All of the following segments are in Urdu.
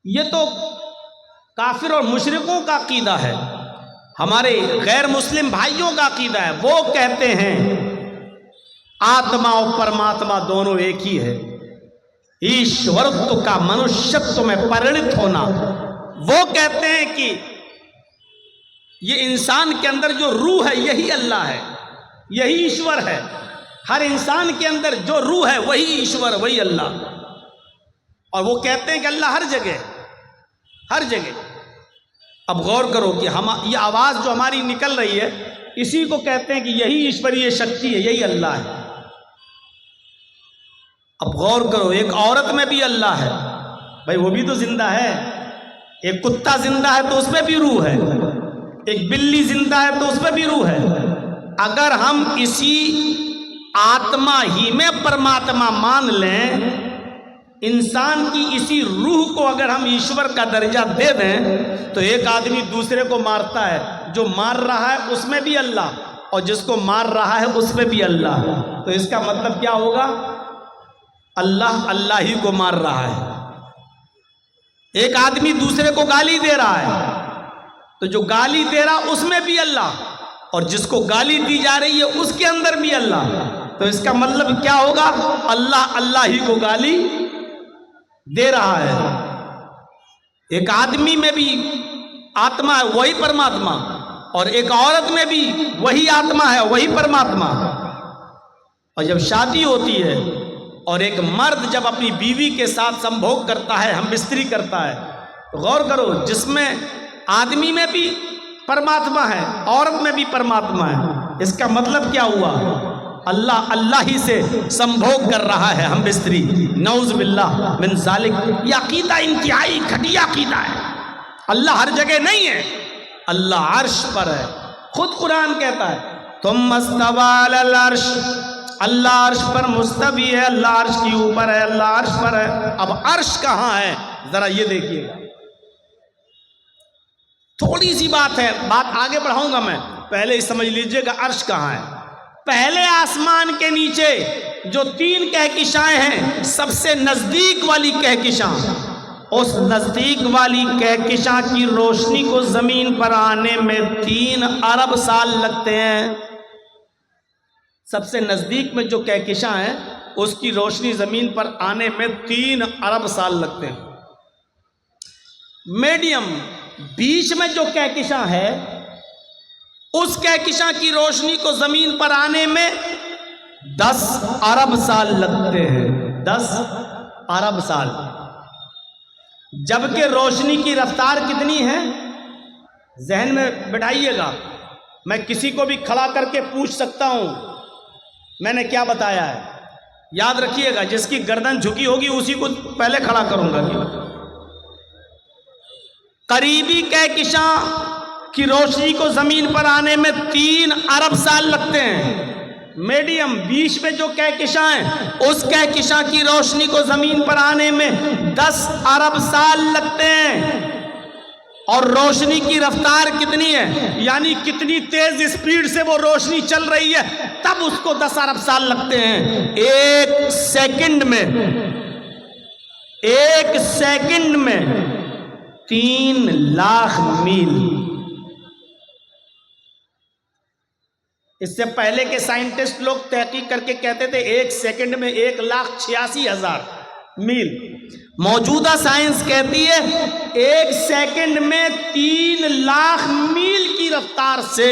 یہ تو کافر اور مشرکوں کا عقیدہ ہے، ہمارے غیر مسلم بھائیوں کا عقیدہ ہے۔ وہ کہتے ہیں آتما اور پرماتما دونوں ایک ہی ہے، ایشورتو کا منشیتو میں پرنت ہونا۔ وہ کہتے ہیں کہ یہ انسان کے اندر جو روح ہے یہی اللہ ہے، یہی ایشور ہے۔ ہر انسان کے اندر جو روح ہے وہی ایشور، وہی اللہ۔ اور وہ کہتے ہیں کہ اللہ ہر جگہ، ہر جگہ۔ اب غور کرو کہ یہ آواز جو ہماری نکل رہی ہے اسی کو کہتے ہیں کہ یہی ایشوریہ شکتی ہے، یہی اللہ ہے۔ اب غور کرو، ایک عورت میں بھی اللہ ہے، بھائی وہ بھی تو زندہ ہے۔ ایک کتا زندہ ہے تو اس میں بھی روح ہے، ایک بلی زندہ ہے تو اس میں بھی روح ہے۔ اگر ہم اسی آتما ہی میں پرماتما مان لیں، انسان کی اسی روح کو اگر ہم ایشور کا درجہ دے دیں تو ایک آدمی دوسرے کو مارتا ہے، جو مار رہا ہے اس میں بھی اللہ، اور جس کو مار رہا ہے اس میں بھی اللہ۔ تو اس کا مطلب کیا ہوگا؟ اللہ اللہ ہی کو مار رہا ہے۔ ایک آدمی دوسرے کو گالی دے رہا ہے تو جو گالی دے رہا اس میں بھی اللہ، اور جس کو گالی دی جا رہی ہے اس کے اندر بھی اللہ۔ تو اس کا مطلب کیا ہوگا؟ اللہ اللہ ہی کو گالی دے رہا ہے۔ ایک آدمی میں بھی آتما ہے وہی پرماتما، اور ایک عورت میں بھی وہی آتما ہے وہی پرماتما۔ اور جب شادی ہوتی ہے اور ایک مرد جب اپنی بیوی کے ساتھ سمبھوگ کرتا ہے، ہم بستری کرتا ہے، تو غور کرو، جس میں آدمی میں بھی پرماتما ہے، عورت میں بھی پرماتما ہے۔ اس کا مطلب کیا ہوا؟ اللہ اللہ ہی سے سمبھوگ کر رہا ہے ہم بستری، نعوذ باللہ من ذالک۔ یہ عقیدہ انتہائی گھٹیا عقیدہ ہے۔ اللہ ہر جگہ نہیں ہے، اللہ عرش پر ہے۔ خود قرآن کہتا ہے ثم استوى علی العرش، اللہ عرش پر مستوی ہے، اللہ عرش کی اوپر ہے، اللہ عرش پر ہے۔ اب عرش کہاں ہے ذرا یہ دیکھیے گا، تھوڑی سی بات ہے، بات آگے بڑھاؤں گا میں، پہلے سمجھ لیجئے گا عرش کہاں ہے۔ پہلے آسمان کے نیچے جو 3 کہکشائیں ہیں، سب سے نزدیک والی کہکشاں، اس نزدیک والی کہکشاں کی روشنی کو زمین پر آنے میں 3 ارب سال لگتے ہیں۔ سب سے نزدیک میں جو کہکشاں ہے اس کی روشنی زمین پر آنے میں 3 ارب سال لگتے ہیں۔ میڈیم بیچ میں جو کہکشاں ہے اس کہکشاں کی روشنی کو زمین پر آنے میں 10 ارب سال لگتے ہیں، 10 ارب سال۔ جبکہ روشنی کی رفتار کتنی ہے ذہن میں بٹھائیے گا، میں کسی کو بھی کھڑا کر کے پوچھ سکتا ہوں میں نے کیا بتایا ہے، یاد رکھیے گا، جس کی گردن جھکی ہوگی اسی کو پہلے کھڑا کروں گا۔ قریبی کہکشاں کی روشنی کو زمین پر آنے میں 3 ارب سال لگتے ہیں۔ میڈیم بیچ میں جو کہکشاں ہیں اس کہکشاں کی روشنی کو زمین پر آنے میں 10 ارب سال لگتے ہیں۔ اور روشنی کی رفتار کتنی ہے، یعنی کتنی تیز اسپیڈ سے وہ روشنی چل رہی ہے، تب اس کو 10 ارب سال لگتے ہیں۔ ایک سیکنڈ میں 3 لاکھ میل۔ اس سے پہلے کے سائنٹسٹ لوگ تحقیق کر کے کہتے تھے 1 سیکنڈ میں 1,86,000 میل۔ موجودہ سائنس کہتی ہے 1 سیکنڈ میں 3 لاکھ میل کی رفتار سے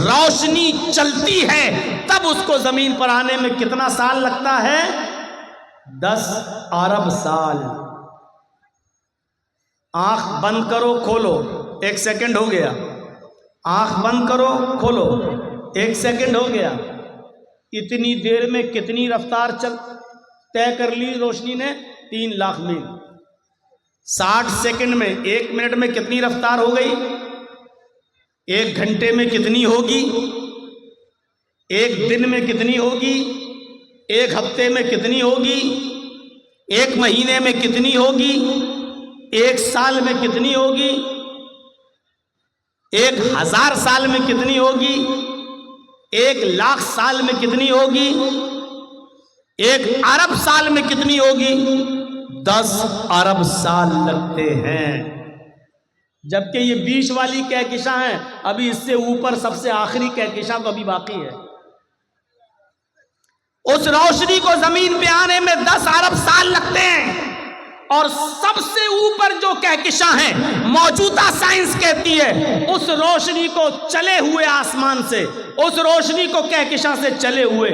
روشنی چلتی ہے، تب اس کو زمین پر آنے میں کتنا سال لگتا ہے؟ 10 ارب سال۔ آنکھ بند کرو کھولو، 1 سیکنڈ ہو گیا، آنکھ بند کرو کھولو، 1 سیکنڈ ہو گیا۔ اتنی دیر میں کتنی رفتار طے کر لی روشنی نے؟ 3 لاکھ میل۔ 60 سیکنڈ میں 1 منٹ میں کتنی رفتار ہو گئی؟ 1 گھنٹے میں کتنی ہوگی؟ 1 دن میں کتنی ہوگی؟ 1 ہفتے میں کتنی ہوگی؟ 1 مہینے میں کتنی ہوگی؟ 1 سال میں کتنی ہوگی؟ 1000 سال میں کتنی ہوگی؟ 1 لاکھ سال میں کتنی ہوگی؟ 1 ارب سال میں کتنی ہوگی؟ 10 ارب سال لگتے ہیں، جبکہ یہ بیچ والی کہکشاں ہیں، ابھی اس سے اوپر سب سے آخری کہکشاں تو ابھی باقی ہے۔ اس روشنی کو زمین پہ آنے میں 10 ارب سال لگتے ہیں، اور سب سے اوپر جو کہکشاں ہیں، موجودہ سائنس کہتی ہے اس روشنی کو چلے ہوئے آسمان سے، اس روشنی کو کہکشاں سے چلے ہوئے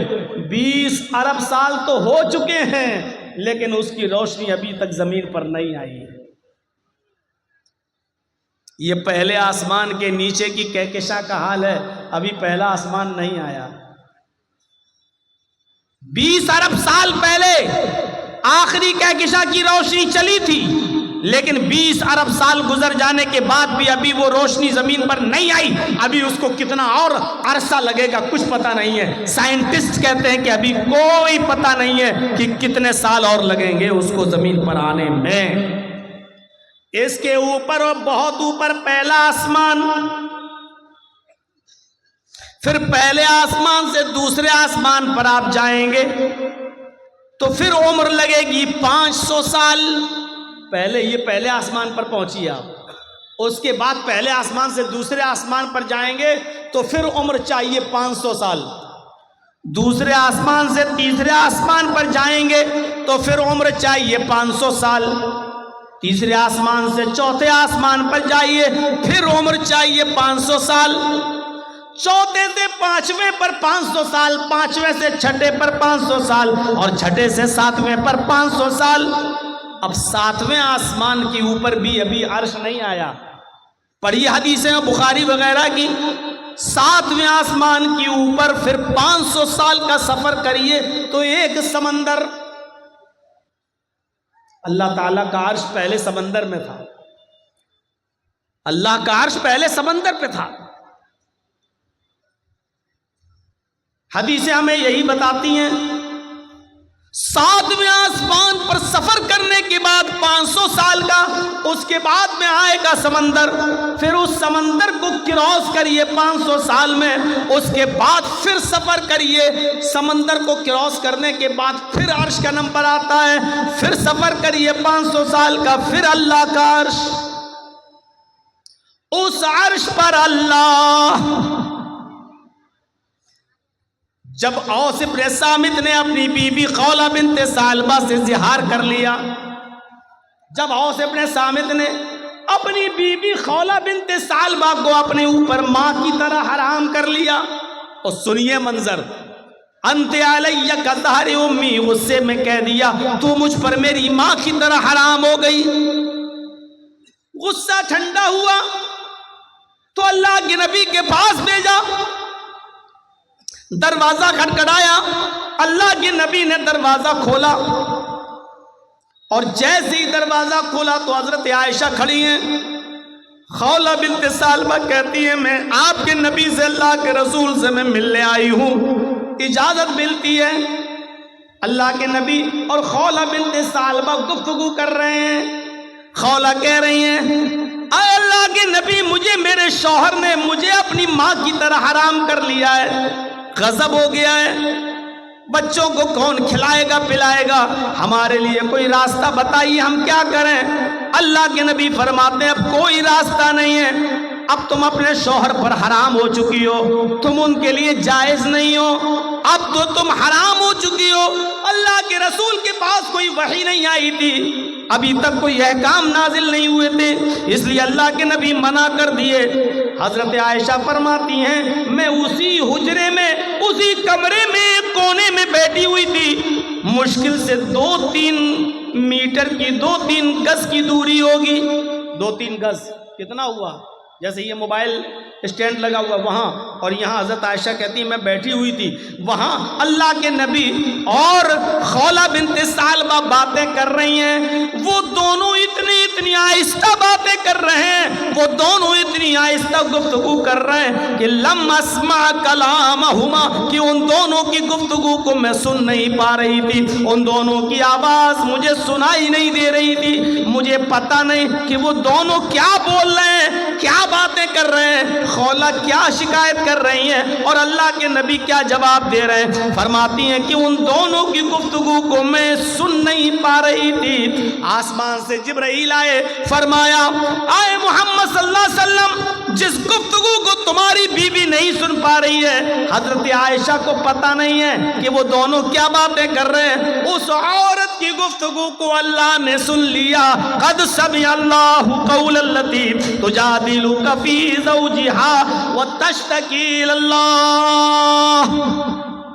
20 ارب سال تو ہو چکے ہیں، لیکن اس کی روشنی ابھی تک زمین پر نہیں آئی ہے۔ یہ پہلے آسمان کے نیچے کی کہکشاں کا حال ہے، ابھی پہلا آسمان نہیں آیا۔ 20 ارب سال پہلے آخری کہکشاں کی روشنی چلی تھی، لیکن 20 ارب سال گزر جانے کے بعد بھی ابھی وہ روشنی زمین پر نہیں آئی۔ ابھی اس کو کتنا اور عرصہ لگے گا کچھ پتہ نہیں ہے۔ سائنٹسٹ کہتے ہیں کہ ابھی کوئی پتہ نہیں ہے کہ کتنے سال اور لگیں گے اس کو زمین پر آنے میں۔ اس کے اوپر اور بہت اوپر پہلا آسمان، پھر پہلے آسمان سے دوسرے آسمان پر آپ جائیں گے تو پھر عمر لگے گی 500 سال۔ پہلے آسمان پر پہنچیے آپ، اس کے بعد پہلے آسمان سے دوسرے آسمان پر جائیں گے تو پھر عمر چاہیے 500 سال۔ دوسرے آسمان سے تیسرے آسمان پر جائیں گے تو پھر عمر چاہیے 500 سال۔ تیسرے آسمان سے چوتھے آسمان پر جائیے، پھر عمر چاہیے 500 سال۔ چوتھے سے پانچویں پر 500 سال، پانچویں سے چھٹے پر 500 سال، اور چھٹے سے ساتویں پر 500 سال۔ اب ساتویں آسمان کے اوپر بھی ابھی عرش نہیں آیا۔ پڑھی حدیثیں بخاری وغیرہ کی، ساتویں آسمان کے اوپر پھر 500 سال کا سفر کریے تو ایک سمندر۔ اللہ تعالیٰ کا عرش پہلے سمندر میں تھا، اللہ کا عرش پہلے سمندر پہ تھا۔ حدیثیں ہمیں یہی بتاتی ہیں، ساتویں آسمان پر سفر کرنے کے بعد 500 سال کا، اس کے بعد میں آئے گا سمندر، پھر اس سمندر کو کراس کریے 500 سال میں، اس کے بعد پھر سفر کریے، سمندر کو کراس کرنے کے بعد پھر عرش کا نمبر آتا ہے، پھر سفر کریے 500 سال کا، پھر اللہ کا عرش۔ اس عرش پر اللہ، جب اوس بن صامت نے اپنی بیوی خولہ بنت ثعلبہ سے زہار کر لیا، جب اوس بن صامت نے اپنی بیوی خولہ بنت ثعلبہ کو اپنے اوپر ماں کی طرح حرام کر لیا، اور سنیے منظر، انت علی کظہر امی، غصے میں کہہ دیا تو مجھ پر میری ماں کی طرح حرام ہو گئی۔ غصہ ٹھنڈا ہوا تو اللہ کے نبی کے پاس بھیجا، دروازہ کھٹکھٹایا، اللہ کے نبی نے دروازہ کھولا، اور جیسے ہی دروازہ کھولا تو حضرت عائشہ کھڑی ہیں۔ خولہ بنت ثعلبہ کہتی ہے میں آپ کے نبی سے، اللہ کے رسول سے میں ملنے آئی ہوں، اجازت ملتی ہے۔ اللہ کے نبی اور خولہ بنت ثعلبہ گفتگو کر رہے ہیں۔ خولہ کہہ رہی ہیں اے اللہ کے نبی، مجھے میرے شوہر نے مجھے اپنی ماں کی طرح حرام کر لیا ہے، غضب ہو گیا ہے، بچوں کو کون کھلائے گا پلائے گا، ہمارے لیے کوئی راستہ بتائیے، ہم کیا کریں؟ اللہ کے نبی فرماتے ہیں اب کوئی راستہ نہیں ہے، اب تم اپنے شوہر پر حرام ہو چکی ہو، تم ان کے لیے جائز نہیں ہو، اب تو تم حرام ہو چکی ہو۔ اللہ کے رسول کے پاس کوئی وحی نہیں آئی تھی، ابھی تک کوئی احکام نازل نہیں ہوئے تھے، اس لیے اللہ کے نبی منع کر دیے۔ حضرت عائشہ فرماتی ہیں میں اسی حجرے میں، اسی کمرے میں ایک کونے میں بیٹھی ہوئی تھی، مشکل سے 2-3 میٹر کی 2-3 گز کی دوری ہوگی۔ 2-3 گز کتنا ہوا؟ جیسے یہ موبائل اسٹینڈ لگا ہوا وہاں، اور یہاں حضرت عائشہ کہتی ہیں میں بیٹھی ہوئی تھی، وہاں اللہ کے نبی اور خولہ بنت ثعلبہ باتیں کر رہی ہیں، وہ دونوں اتنی آہستہ باتیں کر رہے ہیں، وہ دونوں اتنی آہستہ گفتگو کر رہے ہیں کہ لم اسمع کلامہما، کہ ان دونوں کی گفتگو کو میں سن نہیں پا رہی تھی، ان دونوں کی آواز مجھے سنائی نہیں دے رہی تھی، مجھے پتہ نہیں کہ وہ دونوں کیا بول رہے ہیں، کیا باتیں کر رہے ہیں، خولہ کیا شکایت کر رہی ہیں اور اللہ کے نبی کیا جواب دے رہے ہیں۔ فرماتی ہیں کہ ان دونوں کی گفتگو کو میں سن نہیں پا رہی تھی، آسمان سے جبرائیل آئے، فرمایا آئے محمد صلی اللہ علیہ وسلم، جس گفتگو کو تمہاری بیوی نہیں سن پا رہی ہے، حضرت عائشہ کو پتہ نہیں ہے کہ وہ دونوں کیا باتیں کر رہے ہیں، اس عورت کی گفتگو کو اللہ نے سن لیا۔ قد سمع اللہ قول التی تجادلک فی زوجها وتشتکی الی اللہ۔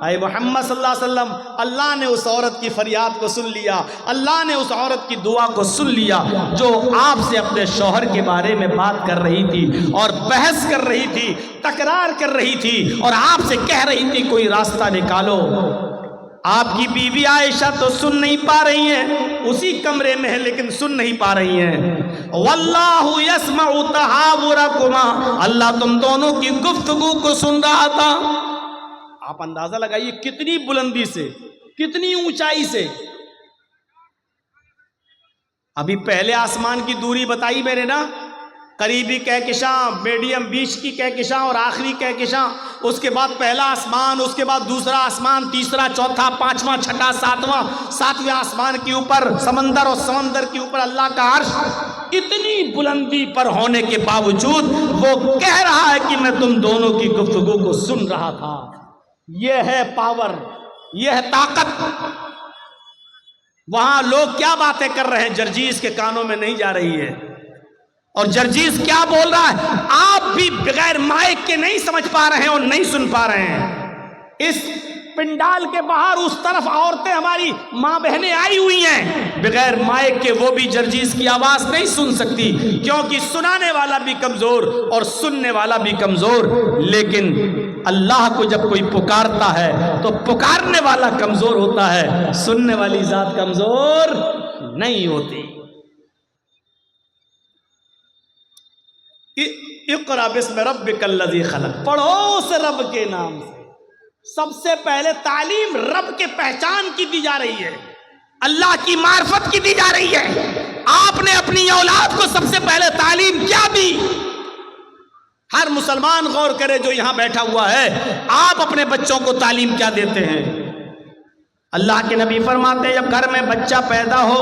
اے محمد صلی اللہ علیہ وسلم، اللہ نے اس عورت کی فریاد کو سن لیا، اللہ نے اس عورت کی دعا کو سن لیا جو آپ سے اپنے شوہر کے بارے میں بات کر رہی تھی اور بحث کر رہی تھی، تکرار کر رہی تھی اور آپ سے کہہ رہی تھی کوئی راستہ نکالو۔ آپ کی بیوی عائشہ تو سن نہیں پا رہی ہیں، اسی کمرے میں ہے لیکن سن نہیں پا رہی ہیں۔ واللہ یسمع تحاورکما، اللہ تم دونوں کی گفتگو کو سن رہا تھا۔ آپ اندازہ لگائیے کتنی بلندی سے، کتنی اونچائی سے۔ ابھی پہلے آسمان کی دوری بتائی میں نے نا، قریبی کہکشاں، میڈیم بیچ کی کہکشاں اور آخری کہکشاں، اس کے بعد پہلا آسمان، اس کے بعد دوسرا آسمان، تیسرا، چوتھا، پانچواں، چھٹا، ساتویں آسمان کے اوپر سمندر اور سمندر کے اوپر اللہ کا عرش۔ اتنی بلندی پر ہونے کے باوجود وہ کہہ رہا ہے کہ میں تم دونوں کی گفتگو کو سن رہا تھا۔ یہ ہے پاور، یہ ہے طاقت۔ وہاں لوگ کیا باتیں کر رہے ہیں جرجیز کے کانوں میں نہیں جا رہی ہے، اور جرجیز کیا بول رہا ہے آپ بھی بغیر مائک کے نہیں سمجھ پا رہے ہیں اور نہیں سن پا رہے ہیں۔ اس پنڈال کے باہر اس طرف عورتیں ہماری ماں بہنیں آئی ہوئی ہیں، بغیر مائک کے وہ بھی جرجیز کی آواز نہیں سن سکتی، کیونکہ سنانے والا بھی کمزور اور سننے والا بھی کمزور۔ لیکن اللہ کو جب کوئی پکارتا ہے تو پکارنے والا کمزور ہوتا ہے، سننے والی ذات کمزور نہیں ہوتی۔ اقرأ باسم ربک الذی خلق، پڑھو اس رب کے نام سے۔ سب سے پہلے تعلیم رب کے پہچان کی دی جا رہی ہے، اللہ کی معرفت کی دی جا رہی ہے۔ آپ نے اپنی اولاد کو سب سے پہلے تعلیم کیا دی؟ ہر مسلمان غور کرے جو یہاں بیٹھا ہوا ہے، آپ اپنے بچوں کو تعلیم کیا دیتے ہیں؟ اللہ کے نبی فرماتے ہیں جب گھر میں بچہ پیدا ہو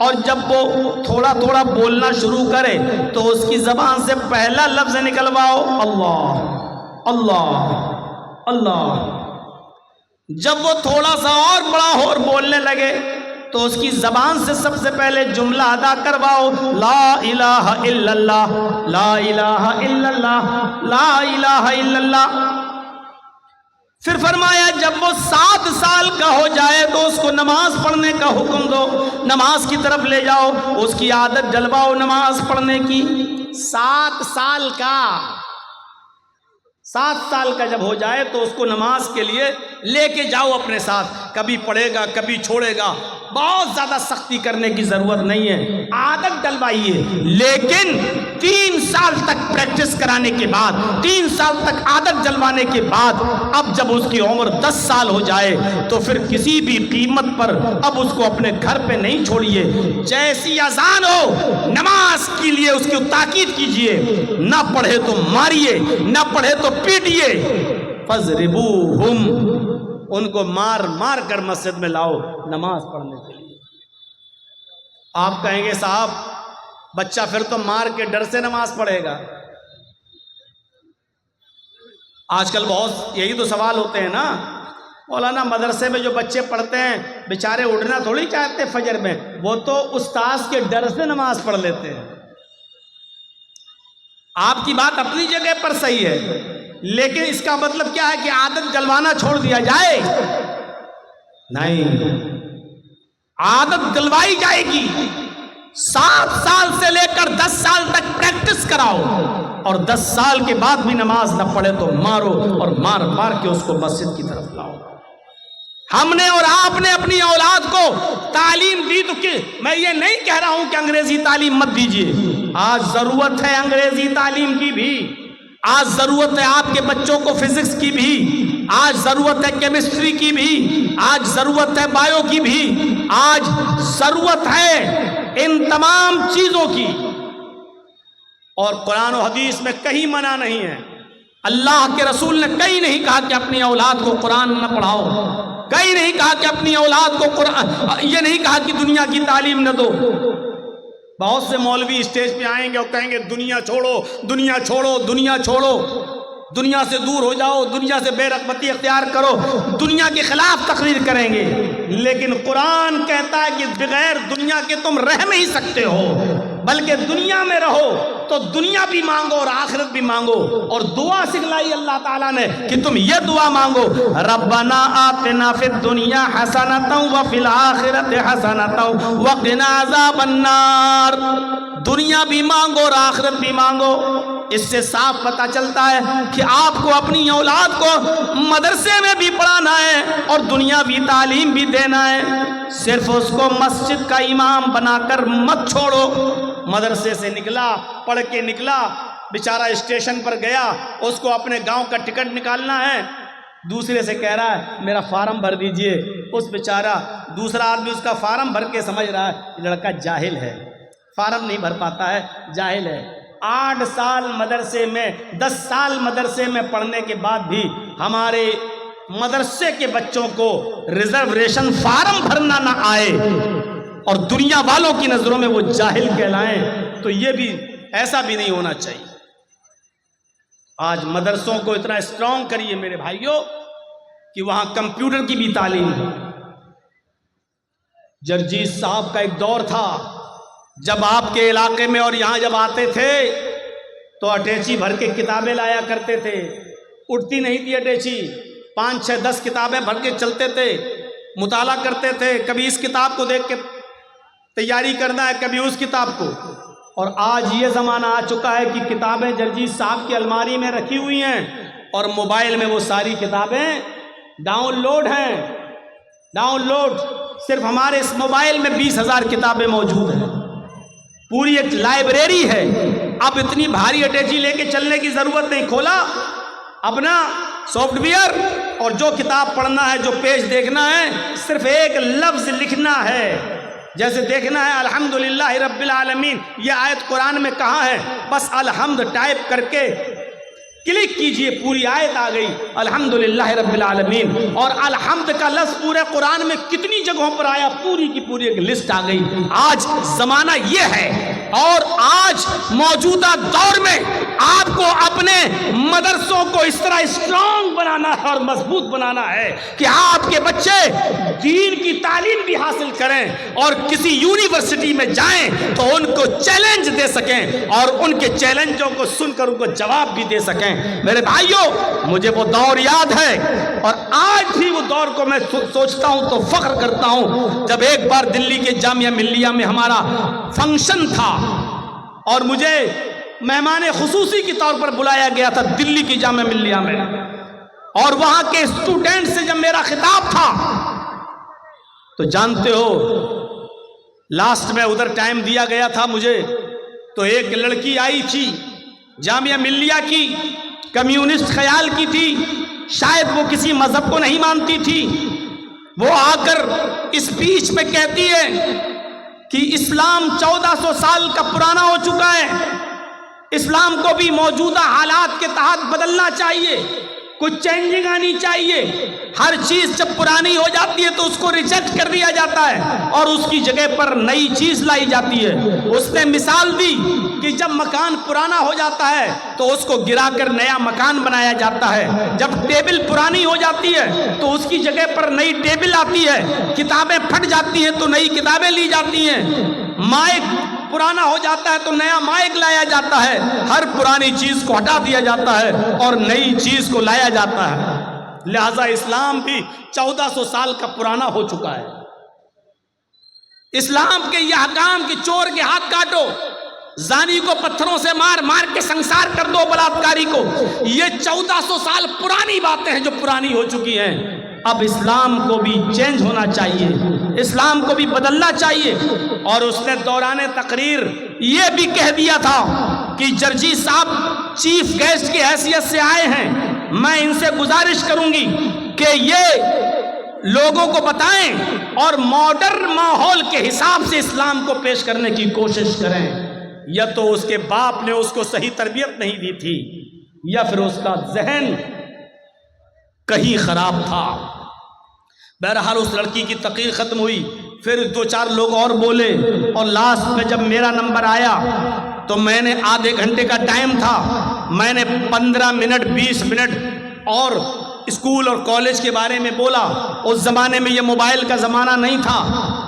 اور جب وہ تھوڑا تھوڑا بولنا شروع کرے تو اس کی زبان سے پہلا لفظ نکلواؤ اللہ اللہ اللہ۔ جب وہ تھوڑا سا اور بڑا اور بولنے لگے تو اس کی زبان سے سب سے پہلے جملہ ادا کرواؤ لا الہ الا اللہ لا الہ الا اللہ لا الہ الا اللہ۔ پھر فرمایا جب وہ 7 سال کا ہو جائے تو اس کو نماز پڑھنے کا حکم دو، نماز کی طرف لے جاؤ، اس کی عادت جلواؤ نماز پڑھنے کی۔ 7 سال کا جب ہو جائے تو اس کو نماز کے لیے لے کے جاؤ اپنے ساتھ، کبھی پڑھے گا کبھی چھوڑے گا، بہت زیادہ سختی کرنے کی ضرورت نہیں ہے، عادت ڈلوائیے۔ لیکن 3 سال تک پریکٹس کرانے کے بعد، 3 سال تک عادت جلوانے کے بعد، اب جب اس کی عمر 10 سال ہو جائے تو پھر کسی بھی قیمت پر اب اس کو اپنے گھر پہ نہیں چھوڑیے، جیسی اذان ہو نماز کے لیے اس کی تاکید کیجیے، نہ پڑھے تو ماریے، نہ پڑھے تو پیٹیے۔ فَضْرِبُوهُمْ، ان کو مار مار کر مسجد میں لاؤ نماز پڑھنے کے لیے۔ آپ کہیں گے صاحب بچہ پھر تو مار کے ڈر سے نماز پڑھے گا۔ آج کل بہت یہی تو سوال ہوتے ہیں نا، مولانا مدرسے میں جو بچے پڑھتے ہیں بیچارے اڑنا تھوڑی چاہتے فجر میں، وہ تو استاذ کے ڈر سے نماز پڑھ لیتے ہیں۔ آپ کی بات اپنی جگہ پر صحیح ہے، لیکن اس کا مطلب کیا ہے کہ عادت جلوانا چھوڑ دیا جائے؟ نہیں، عادت جلوائی جائے گی۔ 7 سال سے لے کر 10 سال تک پریکٹس کراؤ، اور 10 سال کے بعد بھی نماز نہ پڑھے تو مارو، اور مار مار کے اس کو مسجد کی طرف لاؤ۔ ہم نے اور آپ نے اپنی اولاد کو تعلیم دی تو کہ میں یہ نہیں کہہ رہا ہوں کہ انگریزی تعلیم مت دیجیے، آج ضرورت ہے انگریزی تعلیم کی بھی، آج ضرورت ہے آپ کے بچوں کو فزکس کی بھی، آج ضرورت ہے کیمسٹری کی بھی، آج ضرورت ہے بایو کی بھی، آج ضرورت ہے ان تمام چیزوں کی. اور قرآن و حدیث میں کہیں منع نہیں ہے. اللہ کے رسول نے کہیں نہیں کہا کہ اپنی اولاد کو قرآن نہ پڑھاؤ، کہیں نہیں کہا کہ اپنی اولاد کو قرآن، یہ نہیں کہا کہ دنیا کی تعلیم نہ دو. بہت سے مولوی اسٹیج پہ آئیں گے اور کہیں گے دنیا چھوڑو، دنیا چھوڑو، دنیا چھوڑو، دنیا سے دور ہو جاؤ، دنیا سے بے رغبتی اختیار کرو، دنیا کے خلاف تقریر کریں گے. لیکن قرآن کہتا ہے کہ بغیر دنیا کے تم رہ نہیں سکتے ہو، بلکہ دنیا میں رہو تو دنیا بھی مانگو اور آخرت بھی مانگو. اور دعا سکھلائی اللہ تعالیٰ نے کہ تم یہ دعا مانگو، ربنا آتنا فی الدنیا حسنۃ وفی الآخرۃ حسنۃ وقنا عذاب النار. دنیا بھی مانگو اور آخرت بھی مانگو. اس سے صاف پتہ چلتا ہے کہ آپ کو اپنی اولاد کو مدرسے میں بھی پڑھانا ہے اور دنیاوی تعلیم بھی دینا ہے. صرف اس کو مسجد کا امام بنا کر مت چھوڑو. مدرسے سے نکلا، پڑھ کے نکلا، بیچارہ اسٹیشن پر گیا، اس کو اپنے گاؤں کا ٹکٹ نکالنا ہے، دوسرے سے کہہ رہا ہے میرا فارم بھر دیجئے. اس بیچارہ دوسرا آدمی اس کا فارم بھر کے سمجھ رہا ہے یہ لڑکا جاہل ہے، فارم نہیں بھر پاتا ہے، جاہل ہے. 8 سال مدرسے میں، 10 سال مدرسے میں پڑھنے کے بعد بھی ہمارے مدرسے کے بچوں کو ریزرویشن فارم بھرنا نہ آئے اور دنیا والوں کی نظروں میں وہ جاہل کہلائیں، تو یہ بھی ایسا بھی نہیں ہونا چاہیے. آج مدرسوں کو اتنا اسٹرانگ کریے میرے بھائیوں کہ وہاں کمپیوٹر کی بھی تعلیم ہے. جرجیت صاحب کا ایک دور تھا جب آپ کے علاقے میں اور یہاں جب آتے تھے تو اٹیچی بھر کے کتابیں لایا کرتے تھے. اٹھتی نہیں تھی اٹیچی، 5 6 10 کتابیں بھر کے چلتے تھے، مطالعہ کرتے تھے. کبھی اس کتاب کو دیکھ کے تیاری کرنا ہے، کبھی اس کتاب کو. اور آج یہ زمانہ آ چکا ہے کہ کتابیں جرجیت صاحب کی الماری میں رکھی ہوئی ہیں اور موبائل میں وہ ساری کتابیں ڈاؤن لوڈ ہیں. ڈاؤن لوڈ صرف ہمارے اس موبائل میں 20,000 کتابیں موجود ہیں، پوری ایک لائبریری ہے. اب اتنی بھاری اٹیچی لے کے چلنے کی ضرورت نہیں. کھولا اپنا سافٹ ویئر اور جو کتاب پڑھنا ہے، جو پیج دیکھنا ہے، صرف ایک لفظ لکھنا ہے. جیسے دیکھنا ہے الحمدللہ رب العالمین، یہ آیت قرآن میں کہاں ہے، بس الحمد ٹائپ کر کے کلک کیجئے، پوری آیت آ گئی الحمدللہ رب العالمین. اور الحمد کا لفظ پورے قرآن میں کتنی جگہوں پر آیا، پوری کی پوری ایک لسٹ آ گئی. آج زمانہ یہ ہے اور آج موجودہ دور میں آپ کو اپنے مدرسوں کو اس طرح اسٹرانگ بنانا ہے اور مضبوط بنانا ہے کہ آپ کے بچے دین کی تعلیم بھی حاصل کریں اور کسی یونیورسٹی میں جائیں تو ان کو چیلنج دے سکیں اور ان کے چیلنجوں کو سن کر ان کو جواب بھی دے سکیں. میرے بھائیوں، مجھے وہ دور یاد ہے اور آج بھی وہ دور کو میں سوچتا ہوں تو فخر کرتا ہوں جب ایک بار دلی کے جامعہ ملیہ میں ہمارا فنکشن تھا اور مجھے مہمان خصوصی کے طور پر بلایا گیا تھا دلی کی جامعہ ملیہ میں، اور وہاں کے اسٹوڈنٹ سے جب میرا خطاب تھا تو جانتے ہو لاسٹ میں ادھر ٹائم دیا گیا تھا مجھے، تو ایک لڑکی آئی تھی جامعہ ملیہ کی، کمیونسٹ خیال کی تھی، شاید وہ کسی مذہب کو نہیں مانتی تھی. وہ آ کر اسپیچ میں کہتی ہے کہ اسلام 1400 سال کا پرانا ہو چکا ہے، اسلام کو بھی موجودہ حالات کے تحت بدلنا چاہیے، کچھ چینجنگ آنی چاہیے. ہر چیز جب پرانی ہو جاتی ہے تو اس کو ریجیکٹ کر دیا جاتا ہے اور اس کی جگہ پر نئی چیز لائی جاتی ہے. اس نے مثال دی کہ جب مکان پرانا ہو جاتا ہے تو اس کو گرا کر نیا مکان بنایا جاتا ہے، جب ٹیبل پرانی ہو جاتی ہے تو اس کی جگہ پر نئی ٹیبل آتی ہے، کتابیں پھٹ جاتی ہیں تو نئی کتابیں لی جاتی ہیں، مائک پرانا ہو جاتا ہے تو نیا مائک لایا جاتا ہے. ہر پرانی چیز کو ہٹا دیا جاتا ہے اور نئی چیز کو لایا جاتا ہے. لہذا اسلام بھی 1400 سال کا پرانا ہو چکا ہے. اسلام کے یہ حکام کہ چور کے ہاتھ کاٹو، زانی کو پتھروں سے مار مار کے سنسار کر دو، بلاత్కాری کو، یہ 1400 سال پرانی باتیں ہیں جو پرانی ہو چکی ہیں. اب اسلام کو بھی چینج ہونا چاہیے، اسلام کو بھی بدلنا چاہیے. اور اس نے دوران تقریر یہ بھی کہہ دیا تھا کہ جرجیت صاحب چیف گیسٹ کی حیثیت سے آئے ہیں، میں ان سے گزارش کروں گی کہ یہ لوگوں کو بتائیں اور ماڈرن ماحول کے حساب سے اسلام کو پیش کرنے کی کوشش کریں. یا تو اس کے باپ نے اس کو صحیح تربیت نہیں دی تھی یا پھر اس کا ذہن کہیں خراب تھا. بہرحال اس لڑکی کی تقریر ختم ہوئی. پھر 2-4 لوگ اور بولے اور لاسٹ میں جب میرا نمبر آیا تو میں نے آدھے گھنٹے کا ٹائم تھا. میں نے 15 منٹ 20 منٹ اور اسکول اور کالج کے بارے میں بولا. اس زمانے میں یہ موبائل کا زمانہ نہیں تھا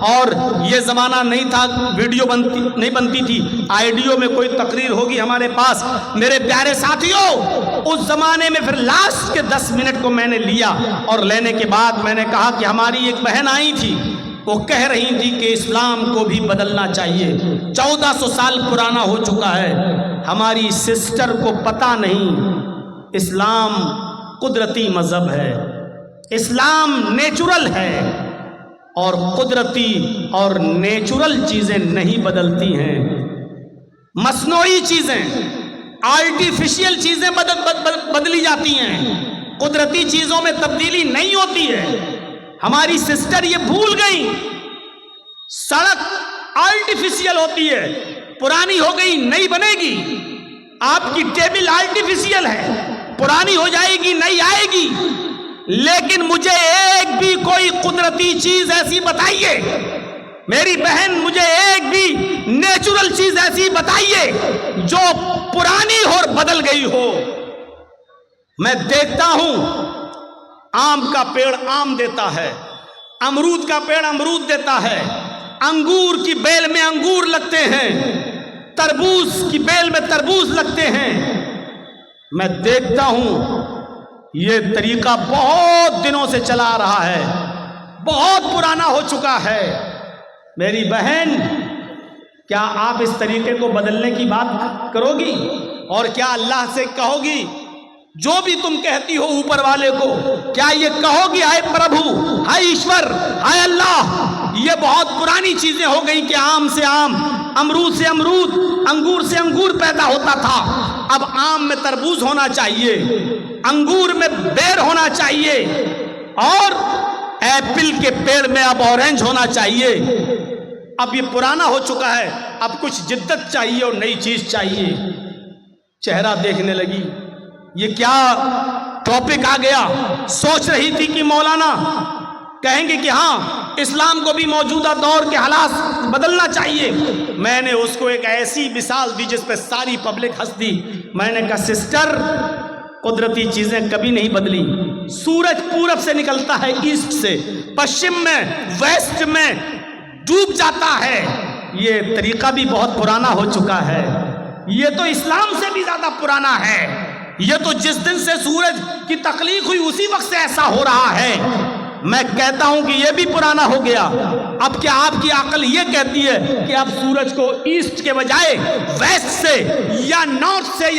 اور یہ زمانہ نہیں تھا ویڈیو نہیں بنتی تھی. آئیڈیو میں کوئی تقریر ہوگی ہمارے پاس. میرے پیارے ساتھیوں, اس زمانے میں پھر لاسٹ کے 10 منٹ کو میں نے لیا اور لینے کے بعد میں نے کہا کہ ہماری ایک بہن آئی تھی, وہ کہہ رہی تھی کہ اسلام کو بھی بدلنا چاہیے. 1400 سال پرانا ہو چکا ہے. ہماری سسٹر کو پتہ نہیں اسلام قدرتی مذہب ہے, اسلام نیچرل ہے اور قدرتی اور نیچرل چیزیں نہیں بدلتی ہیں. مصنوعی چیزیں, آرٹیفیشل چیزیں بدلی جاتی ہیں, قدرتی چیزوں میں تبدیلی نہیں ہوتی ہے. ہماری سسٹر یہ بھول گئی. سڑک آرٹیفیشل ہوتی ہے, پرانی ہو گئی نئی بنے گی. آپ کی ٹیبل آرٹیفیشل ہے, پرانی ہو جائے گی نئی آئے گی. لیکن مجھے ایک بھی کوئی قدرتی چیز ایسی بتائیے, میری بہن مجھے ایک بھی نیچرل چیز ایسی بتائیے جو پرانی اور بدل گئی ہو. میں دیکھتا ہوں آم کا پیڑ آم دیتا ہے, امرود کا پیڑ امرود دیتا ہے, انگور کی بیل میں انگور لگتے ہیں, تربوز کی بیل میں تربوز لگتے ہیں. میں دیکھتا ہوں یہ طریقہ بہت دنوں سے چلا آ رہا ہے, بہت پرانا ہو چکا ہے. میری بہن, کیا آپ اس طریقے کو بدلنے کی بات کرو گی اور کیا اللہ سے کہو گی جو بھی تم کہتی ہو اوپر والے کو, کیا یہ کہو گی ہائے پربھو, ہائے ایشور, ہائے اللہ, یہ بہت پرانی چیزیں ہو گئی کہ آم سے آم, امرود سے امرود, انگور سے انگور پیدا ہوتا تھا, اب آم میں تربوز ہونا چاہیے, انگور میں بیر ہونا چاہیے اور ایپل کے پیڑ میں اب اورنج ہونا چاہیے. اب یہ پرانا ہو چکا ہے, اب کچھ جدت چاہیے اور نئی چیز چاہیے. چہرہ دیکھنے لگی, یہ کیا ٹاپک آ گیا. سوچ رہی تھی کہ مولانا کہیں گے کہ ہاں اسلام کو بھی موجودہ دور کے حالات بدلنا چاہیے. میں نے اس کو ایک ایسی مثال دی جس پہ ساری پبلک ہنس دی. میں نے کہا سسٹر, قدرتی چیزیں کبھی نہیں بدلی. سورج پورب سے نکلتا ہے ایسٹ سے, پشچم میں ویسٹ میں ڈوب جاتا ہے. یہ طریقہ بھی بہت پرانا ہو چکا ہے. یہ تو اسلام سے بھی زیادہ پرانا ہے. یہ تو جس دن سے سورج کی تخلیق ہوئی اسی وقت سے ایسا ہو رہا ہے. میں کہتا ہوں کہ یہ بھی پرانا ہو گیا. اب کیا آپ کی عقل یہ کہتی ہے کہ اب سورج کو ایسٹ کے بجائے ویسٹ سے یا نارتھ سے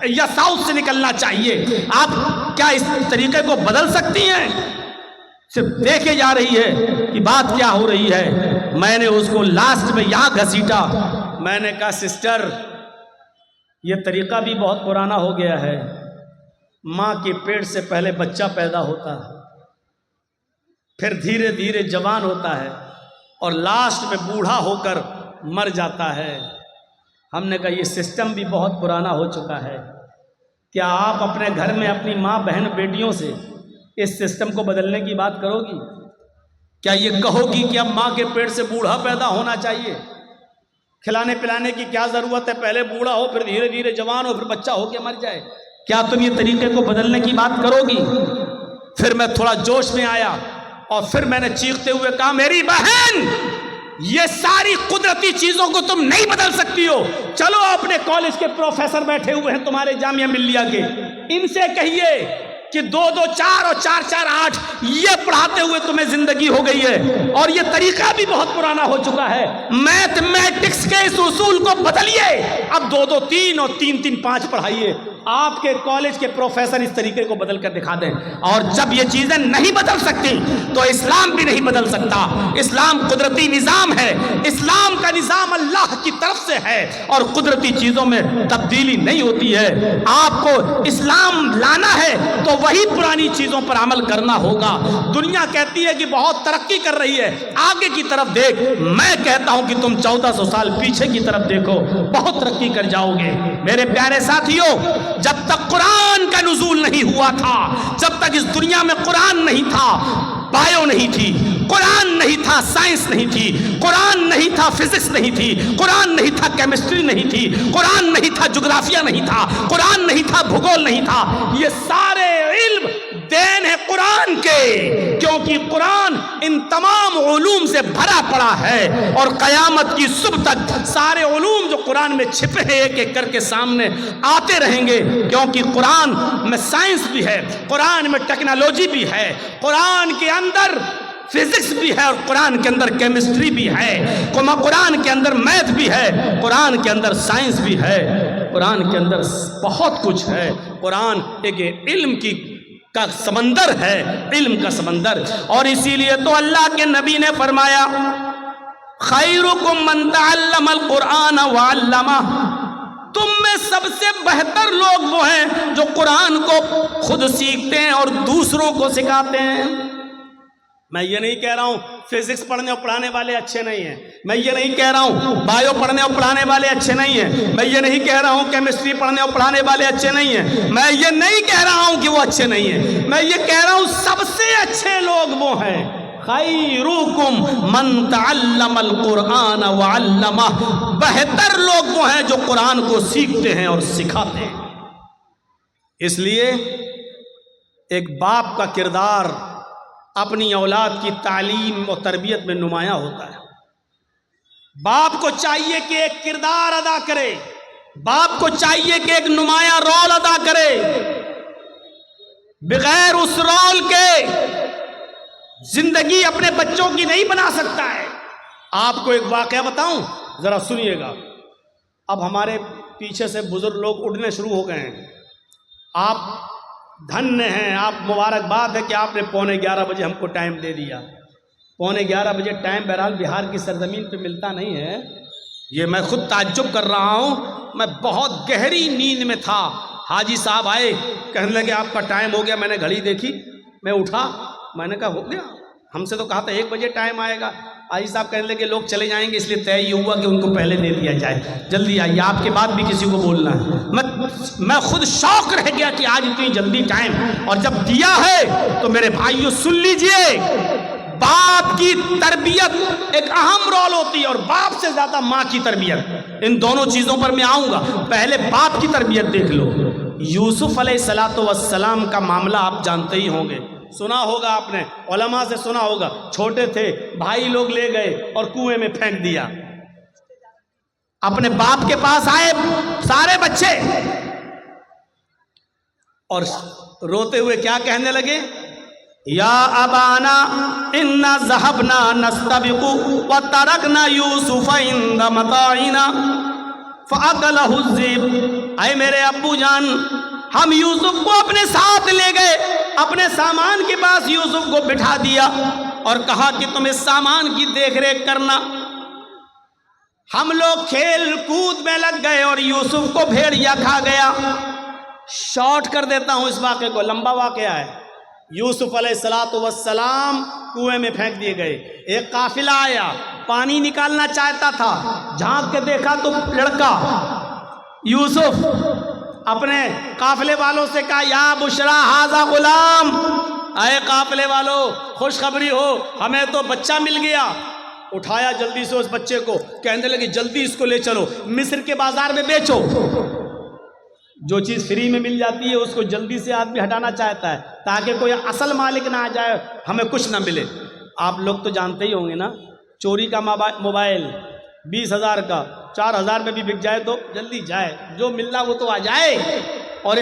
یا ساؤتھ سے نکلنا چاہیے؟ آپ کیا اس طریقے کو بدل سکتی ہیں؟ صرف دیکھے جا رہی ہے کہ بات کیا ہو رہی ہے. میں نے اس کو لاسٹ میں یہاں گھسیٹا. میں نے کہا سسٹر, یہ طریقہ بھی بہت پرانا ہو گیا ہے. ماں کے پیٹ سے پہلے بچہ پیدا ہوتا ہے, پھر دھیرے دھیرے جوان ہوتا ہے اور لاسٹ میں بوڑھا ہو کر مر جاتا ہے. ہم نے کہا یہ سسٹم بھی بہت پرانا ہو چکا ہے. کیا آپ اپنے گھر میں اپنی ماں بہن بیٹیوں سے اس سسٹم کو بدلنے کی بات کرو گی؟ کیا یہ کہو گی کہ اب ماں کے پیٹ سے بوڑھا پیدا ہونا چاہیے؟ کھلانے پلانے کی کیا ضرورت ہے, پہلے بوڑھا ہو پھر دھیرے دھیرے جوان ہو پھر بچہ ہو کے مر جائے؟ کیا تم یہ طریقے کو بدلنے کی بات کرو گی؟ پھر میں تھوڑا جوش میں آیا اور پھر میں نے چیختے ہوئے کہا میری بہن, یہ ساری قدرتی چیزوں کو تم نہیں بدل سکتی ہو. چلو اپنے کالج کے پروفیسر بیٹھے ہوئے ہیں تمہارے جامعہ ملیہ کے, ان سے کہیے کہ 2 2 4 اور 4 4 8 یہ پڑھاتے ہوئے تمہیں زندگی ہو گئی ہے اور یہ طریقہ بھی بہت پرانا ہو چکا ہے. میتھمیٹکس کے اس اصول کو بدلیے, اب 2 2 3 اور 3 3 5 پڑھائیے. آپ کے کالج کے پروفیسر اس طریقے کو بدل کر دکھا دیں. اور جب یہ چیزیں نہیں بدل سکتی تو اسلام بھی نہیں بدل سکتا. اسلام قدرتی نظام ہے. اسلام کا نظام اللہ کی طرف سے ہے اور قدرتی چیزوں میں تبدیلی نہیں ہوتی ہے. آپ کو اسلام لانا ہے تو وہی پرانی چیزوں پر عمل کرنا ہوگا. دنیا کہتی ہے کہ بہت ترقی کر رہی ہے, آگے کی طرف دیکھ. میں کہتا ہوں کہ تم 1400 سال پیچھے کی طرف دیکھو, بہت ترقی کر جاؤ گے. میرے پیارے ساتھیوں, جب تک قرآن کا نزول نہیں ہوا تھا, جب تک اس دنیا میں قرآن نہیں تھا, بایو نہیں تھی, قرآن نہیں تھا, سائنس نہیں تھی, قرآن نہیں تھا, فزکس نہیں تھی, قرآن نہیں تھا, کیمسٹری نہیں تھی, قرآن نہیں تھا, جغرافیہ نہیں تھا, قرآن نہیں تھا, بھگول نہیں تھا. یہ سارے علم دین ہے قرآن کے, کیونکہ قرآن ان تمام علوم سے بھرا پڑا ہے اور قیامت کی صبح تک سارے علوم جو قرآن میں چھپے ہیں ایک ایک کر کے سامنے آتے رہیں گے. کیونکہ قرآن میں سائنس بھی ہے, قرآن میں ٹیکنالوجی بھی ہے, قرآن کے اندر فزکس بھی ہے اور قرآن کے اندر کیمسٹری بھی ہے, قرآن کے اندر میتھ بھی ہے, قرآن کے اندر سائنس بھی ہے, قرآن کے اندر بہت کچھ ہے. قرآن ایک علم کا سمندر ہے, علم کا سمندر. اور اسی لیے تو اللہ کے نبی نے فرمایا خیرکم من تعلم القرآن وعلمہ, تم میں سب سے بہتر لوگ وہ ہیں جو قرآن کو خود سیکھتے ہیں اور دوسروں کو سکھاتے ہیں. میں یہ نہیں کہہ رہا ہوں فزکس پڑھنے اور پڑھانے والے اچھے نہیں ہیں, میں یہ نہیں کہہ رہا ہوں بایو پڑھنے اور پڑھانے والے اچھے نہیں ہیں, میں یہ نہیں کہہ رہا ہوں کیمسٹری پڑھنے اور پڑھانے والے اچھے نہیں ہیں, میں یہ نہیں کہہ رہا ہوں کہ وہ اچھے نہیں ہیں, میں یہ کہہ رہا ہوں سب سے اچھے لوگ وہ ہیں خیرکم من تعلم القرآن وعلمہ, بہتر لوگ وہ ہیں جو قرآن کو سیکھتے ہیں اور سکھاتے ہیں. اس لیے ایک باپ کا کردار اپنی اولاد کی تعلیم و تربیت میں نمایاں ہوتا ہے. باپ کو چاہیے کہ ایک کردار ادا کرے, باپ کو چاہیے کہ ایک نمایاں رول ادا کرے. بغیر اس رول کے زندگی اپنے بچوں کی نہیں بنا سکتا ہے. آپ کو ایک واقعہ بتاؤں, ذرا سنیے گا. اب ہمارے پیچھے سے بزرگ لوگ اٹھنے شروع ہو گئے ہیں. آپ دھنیہ ہیں, آپ مبارکباد ہے کہ آپ نے 11:15 بجے ہم کو ٹائم دے دیا. 11:15 بجے ٹائم بہرحال بہار کی سرزمین پہ ملتا نہیں ہے. یہ میں خود تعجب کر رہا ہوں, میں بہت گہری نیند میں تھا. حاجی صاحب آئے, کہنے لگے آپ کا ٹائم ہو گیا. میں نے گھڑی دیکھی, میں اٹھا, میں نے کہا ہو گیا, ہم سے تو کہا تھا 1 بجے ٹائم آئے گا. حاجی صاحب کہنے لگے لوگ چلے جائیں گے, اس لیے طے یہ ہوا کہ ان کو پہلے دے دیا جائے, جلدی آئیے, آپ کے بعد بھی کسی کو بولنا ہے. میں خود شوق رہ گیا کہ آج اتنی جلدی ٹائم, اور جب دیا ہے تو میرے بھائیو سن لیجئے, باپ کی تربیت ایک اہم رول ہوتی ہے اور باپ سے زیادہ ماں کی تربیت. ان دونوں چیزوں پر میں آؤں گا, پہلے باپ کی تربیت دیکھ لو. یوسف علیہ السلام کا معاملہ آپ جانتے ہی ہوں گے, سنا ہوگا آپ نے, علماء سے سنا ہوگا. چھوٹے تھے, بھائی لوگ لے گئے اور کنویں میں پھینک دیا. اپنے باپ کے پاس آئے سارے بچے اور روتے ہوئے کیا کہنے لگے, یا ابانا انا ذهبنا نستبق وترکنا یوسف عند متاعنا فاکلہ الذئب. اے میرے ابو جان, ہم یوسف کو اپنے ساتھ لے گئے, اپنے سامان کے پاس یوسف کو بٹھا دیا اور کہا کہ تم اس سامان کی دیکھ ریکھ کرنا. ہم لوگ کھیل کود میں لگ گئے اور یوسف کو بھیڑیا کھا گیا. شارٹ کر دیتا ہوں اس واقعے کو, لمبا واقعہ ہے. یوسف علیہ السلام کنویں میں پھینک دیے گئے. ایک قافلہ آیا, پانی نکالنا چاہتا تھا, جھانک کے دیکھا تو لڑکا یوسف. اپنے قافلے والوں سے کہا یا بشرا ھذا غلام, اے قافلے والوں خوشخبری ہو, ہمیں تو بچہ مل گیا. اٹھایا جلدی سے اس بچے کو, کہنے لگے جلدی اس کو لے چلو, مصر کے بازار میں بیچو. جو چیز فری میں مل جاتی ہے اس کو جلدی سے آدمی ہٹانا چاہتا ہے تاکہ کوئی اصل مالک نہ آ جائے, ہمیں کچھ نہ ملے. آپ لوگ تو جانتے ہی ہوں گے نا, چوری کا موبائل 20,000 کا 4,000 میں بھی بک جائے تو جلدی جائے, جو ملنا وہ تو آ جائے. اور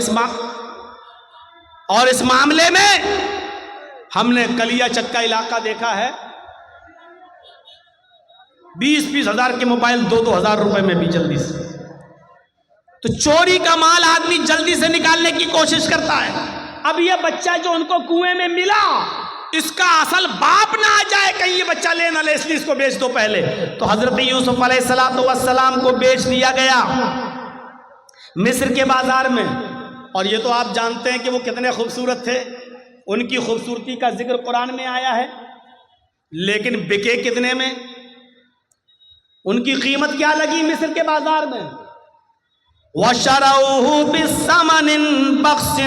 اس معاملے میں ہم نے کلیا چکا علاقہ دیکھا ہے, 20,000 کے موبائل 2,000 روپے میں بھی جلدی سے. تو چوری کا مال آدمی جلدی سے نکالنے کی کوشش کرتا ہے. اب یہ بچہ جو ان کو کنویں میں ملا، اس کا اصل باپ نہ آ جائے کہیں یہ بچہ لے نہ لے، اس لیے اس کو بیچ دو پہلے. تو حضرت یوسف علیہ السلام کو بیچ دیا گیا مصر کے بازار میں. اور یہ تو آپ جانتے ہیں کہ وہ کتنے خوبصورت تھے، ان کی خوبصورتی کا ذکر قرآن میں آیا ہے، لیکن بکے کتنے میں؟ ان کی قیمت کیا لگی مصر کے بازار میں؟ وَشَرَوْهُ بِثَمَنٍ بَخْسٍ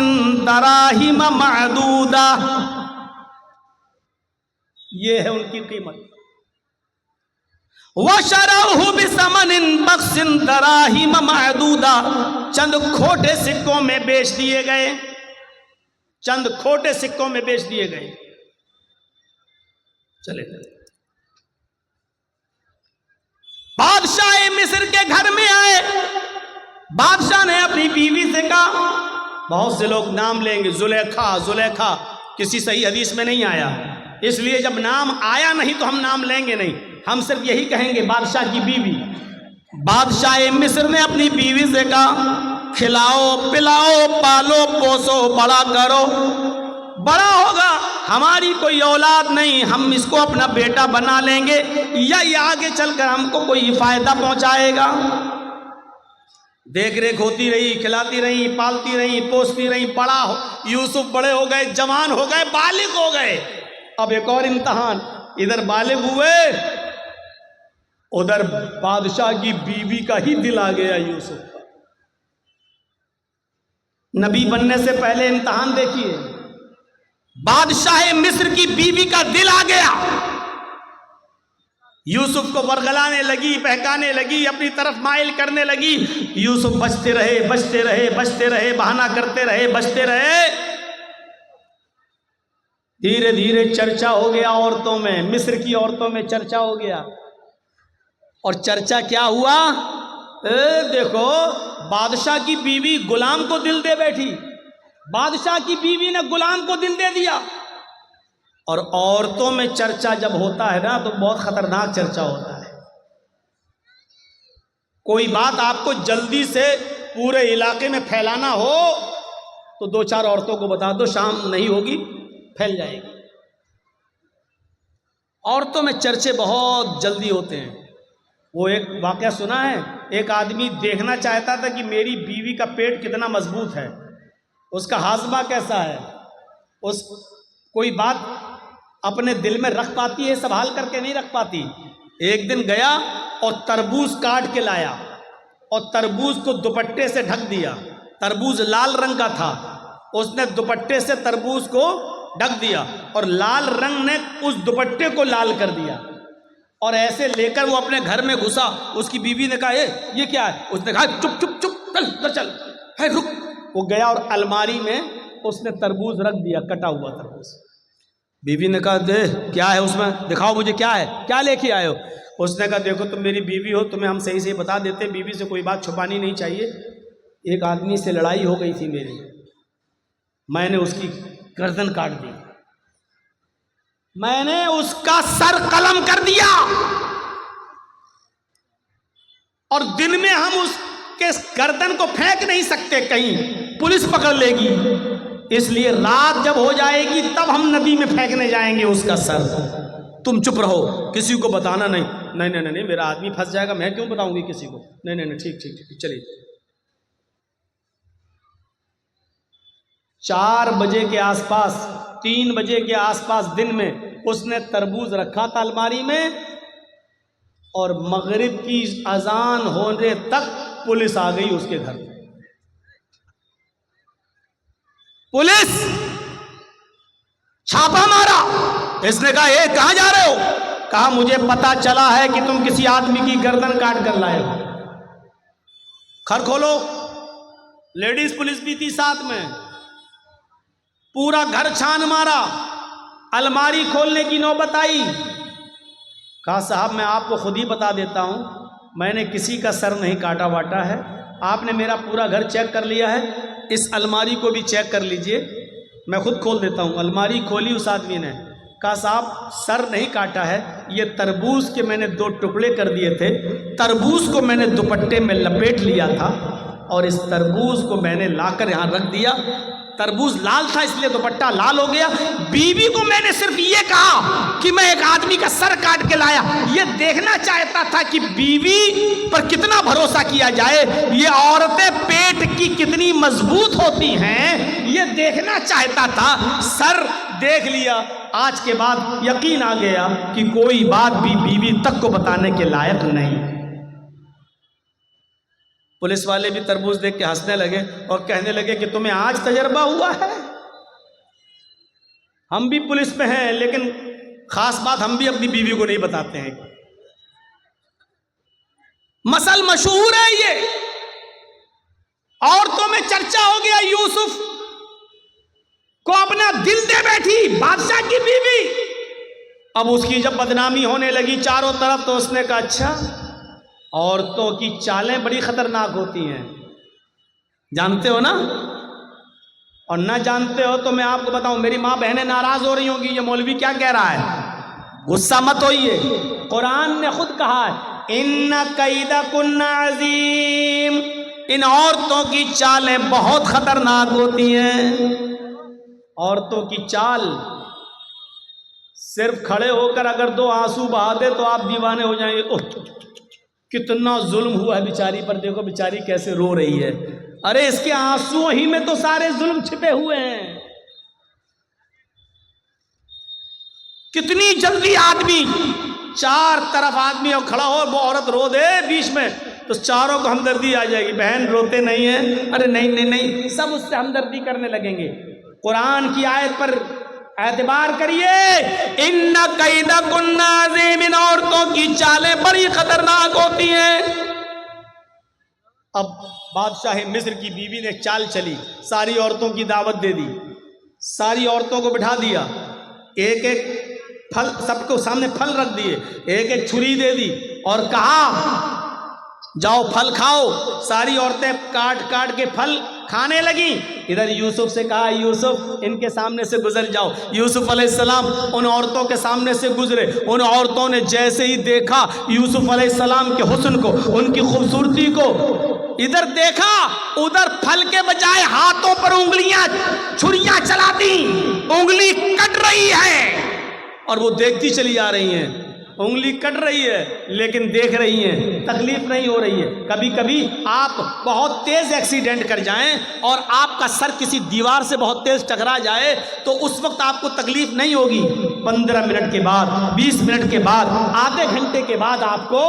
دَرَاهِمَ مَعْدُودَةٍ، یہ ہے ان کی قیمت. وَشَرَوْهُ بِثَمَنٍ بَخْسٍ دَرَاهِمَ مَعْدُودَةٍ، چند کھوٹے سکوں میں بیچ دیے گئے، چند کھوٹے سکوں میں بیچ دیے گئے. چلے بادشاہ مصر کے گھر میں آئے. بادشاہ نے اپنی بیوی سے کہا، بہت سے لوگ نام لیں گے، زلیخا، کسی صحیح حدیث میں نہیں آیا، اس لیے جب نام آیا نہیں تو ہم نام لیں گے نہیں، ہم صرف یہی کہیں گے بادشاہ کی بیوی. بادشاہ مصر نے اپنی بیوی سے کہا، کھلاؤ پلاؤ پالو پوسو بڑا کرو، بڑا ہوگا ہماری کوئی اولاد نہیں، ہم اس کو اپنا بیٹا بنا لیں گے، یا یہ آگے چل کر ہم کو کوئی فائدہ پہنچائے گا. دیکھ ریکھ ہوتی رہی، کھلاتی رہی، پالتی رہی، پوستی رہی. بڑا ہو یوسف بڑے ہو گئے، جوان ہو گئے، بالغ ہو گئے. اب ایک اور امتحان، ادھر بالغ ہوئے، ادھر بادشاہ کی بیوی کا ہی دل آ گیا یوسف کا. نبی بننے سے پہلے امتحان دیکھیے، بادشاہ مصر کی بیوی کا دل آ گیا. یوسف کو ورغلانے لگی، بہکانے لگی، اپنی طرف مائل کرنے لگی. یوسف بچتے رہے، بہانہ کرتے رہے، بچتے رہے. دھیرے دھیرے چرچا ہو گیا عورتوں میں، مصر کی عورتوں میں چرچا ہو گیا. اور چرچا کیا ہوا؟ دیکھو بادشاہ کی بیوی غلام کو دل دے بیٹھی، بادشاہ کی بیوی نے غلام کو دل دے دیا. اور عورتوں میں چرچا جب ہوتا ہے نا تو بہت خطرناک چرچا ہوتا ہے. کوئی بات آپ کو جلدی سے پورے علاقے میں پھیلانا ہو تو 2-4 عورتوں کو بتا دو، شام نہیں ہوگی پھیل جائے گی. عورتوں میں چرچے بہت جلدی ہوتے ہیں. وہ ایک واقعہ سنا ہے، ایک آدمی دیکھنا چاہتا تھا کہ میری بیوی کا پیٹ کتنا مضبوط ہے، اس کا ہاضمہ کیسا ہے، اس کوئی بات اپنے دل میں رکھ پاتی ہے، سنبھال کر کے نہیں رکھ پاتی. ایک دن گیا اور تربوز کاٹ کے لایا اور تربوز کو دوپٹے سے ڈھک دیا. تربوز لال رنگ کا تھا، اس نے دوپٹے سے تربوز کو ڈھک دیا اور لال رنگ نے اس دوپٹے کو لال کر دیا. اور ایسے لے کر وہ اپنے گھر میں گھسا. اس کی بیوی نے کہا یہ کیا ہے؟ اس نے کہا چپ چل رک. وہ گیا اور الماری میں اس نے تربوز رکھ دیا، کٹا ہوا تربوز. بیوی نے کہا دے کیا ہے اس میں، دکھاؤ مجھے کیا ہے، کیا لے کے آئے ہو؟ اس نے کہا دیکھو تم میری بیوی ہو، تمہیں ہم صحیح سے بتا دیتے، بیوی سے کوئی بات چھپانی نہیں چاہیے. ایک آدمی سے لڑائی ہو گئی تھی میری، میں نے اس کی گردن کاٹ دی، میں نے اس کا سر قلم کر دیا، اور دن میں ہم اس کے گردن کو پھینک نہیں سکتے، کہیں پولیس پکڑ لے گی، اس لیے رات جب ہو جائے گی تب ہم ندی میں پھینکنے جائیں گے اس کا سر. تم چپ رہو، کسی کو بتانا نہیں. نہیں میرا آدمی پھنس جائے گا، میں کیوں بتاؤں گی کسی کو. نہیں ٹھیک چلیے. 4 بجے کے آس پاس، 3 بجے کے آس پاس دن میں اس نے تربوز رکھا تھا الماری میں، اور مغرب کی اذان ہونے تک پولیس آ گئی اس کے گھر. پولیس چھاپا مارا. اس نے کہا کہاں جا رہے ہو؟ کہا مجھے پتا چلا ہے کہ تم کسی آدمی کی گردن کاٹ کر لائے ہو. گھر کھولو. لیڈیز پولیس بھی تھی ساتھ میں. پورا گھر چھان مارا، الماری کھولنے کی نوبت آئی. کہا صاحب میں آپ کو خود ہی بتا دیتا ہوں، میں نے کسی کا سر نہیں کاٹا واٹا ہے، آپ نے میرا پورا گھر چیک کر لیا ہے، اس الماری کو بھی چیک کر لیجئے، میں خود کھول دیتا ہوں. الماری کھولی اس آدمی نے. کہا صاحب سر نہیں کاٹا ہے، یہ تربوز کے میں نے 2 ٹکڑے کر دیے تھے، تربوز کو میں نے دوپٹے میں لپیٹ لیا تھا اور اس تربوز کو میں نے لا کر یہاں رکھ دیا. تربوز لال تھا اس لیے دوپٹہ لال ہو گیا. بیوی کو میں نے صرف یہ کہا کہ میں ایک آدمی کا سر کاٹ کے لایا. یہ دیکھنا چاہتا تھا کہ بیوی پر کتنا بھروسہ کیا جائے, یہ عورتیں پیٹ کی کتنی مضبوط ہوتی ہیں, یہ دیکھنا چاہتا تھا. سر دیکھ لیا. آج کے بعد یقین آ گیا کہ کوئی بات بھی بیوی تک کو بتانے کے لائق نہیں. پولیس والے بھی تربوز دیکھ کے ہنسنے لگے اور کہنے لگے کہ تمہیں آج تجربہ ہوا ہے. ہم بھی پولیس میں ہیں لیکن خاص بات ہم بھی اپنی بیوی کو نہیں بتاتے ہیں. مسل مشہور ہے یہ, عورتوں میں چرچا ہو گیا. یوسف کو اپنا دل دے بیٹھی بادشاہ کی بیوی. اب اس کی جب بدنامی ہونے لگی چاروں طرف تو اس نے کہا اچھا, عورتوں کی چالیں بڑی خطرناک ہوتی ہیں, جانتے ہو نا؟ اور نہ جانتے ہو تو میں آپ کو بتاؤں, میری ماں بہنیں ناراض ہو رہی ہوں گی یہ مولوی کیا کہہ رہا ہے, غصہ مت ہوئیے. قرآن نے خود کہا ہے ان کیدکن عظیم, ان عورتوں کی چالیں بہت خطرناک ہوتی ہیں. عورتوں کی چال, صرف کھڑے ہو کر اگر 2 آنسو بہا دے تو آپ دیوانے ہو جائیں گے. کتنا ظلم ہوا ہے بیچاری پر, دیکھو بیچاری کیسے رو رہی ہے. ارے اس کے آنسو ہی میں تو سارے ظلم چھپے ہوئے ہیں. کتنی جلدی آدمی, 4 طرف آدمی اور کھڑا ہو, وہ عورت رو دے بیچ میں تو چاروں کو ہمدردی آ جائے گی. بہن روتے نہیں ہیں, ارے نہیں نہیں نہیں, سب اس سے ہمدردی کرنے لگیں گے. قرآن کی آیت پر اعتبار کریے, ان کیدکن عظیم, ان عورتوں کی چالیں بڑی خطرناک ہوتی ہیں. اب بادشاہ مصر کی بیوی نے چال چلی, ساری عورتوں کی دعوت دے دی, ساری عورتوں کو بٹھا دیا, ایک ایک پھل سب کو سامنے پھل رکھ دیے, ایک ایک چھری دے دی اور کہا جاؤ پھل کھاؤ. ساری عورتیں کاٹ کاٹ کے پھل کھانے لگیں. ادھر یوسف سے کہا یوسف ان کے سامنے سے گزر جاؤ. یوسف علیہ السلام ان عورتوں کے سامنے سے گزرے. ان عورتوں نے جیسے ہی دیکھا یوسف علیہ السلام کے حسن کو, ان کی خوبصورتی کو, ادھر دیکھا ادھر پھل کے بجائے ہاتھوں پر انگلیاں چھریاں چلا دی. انگلی کٹ رہی ہے اور وہ دیکھتی چلی آ رہی ہیں. انگلی کٹ رہی ہے لیکن دیکھ رہی ہیں, تکلیف نہیں ہو رہی ہے. کبھی کبھی آپ بہت تیز ایکسیڈنٹ کر جائیں اور آپ کا سر کسی دیوار سے بہت تیز ٹکرا جائے تو اس وقت آپ کو تکلیف نہیں ہوگی. 15 منٹ کے بعد, 20 منٹ کے بعد, آدھے گھنٹے کے بعد آپ کو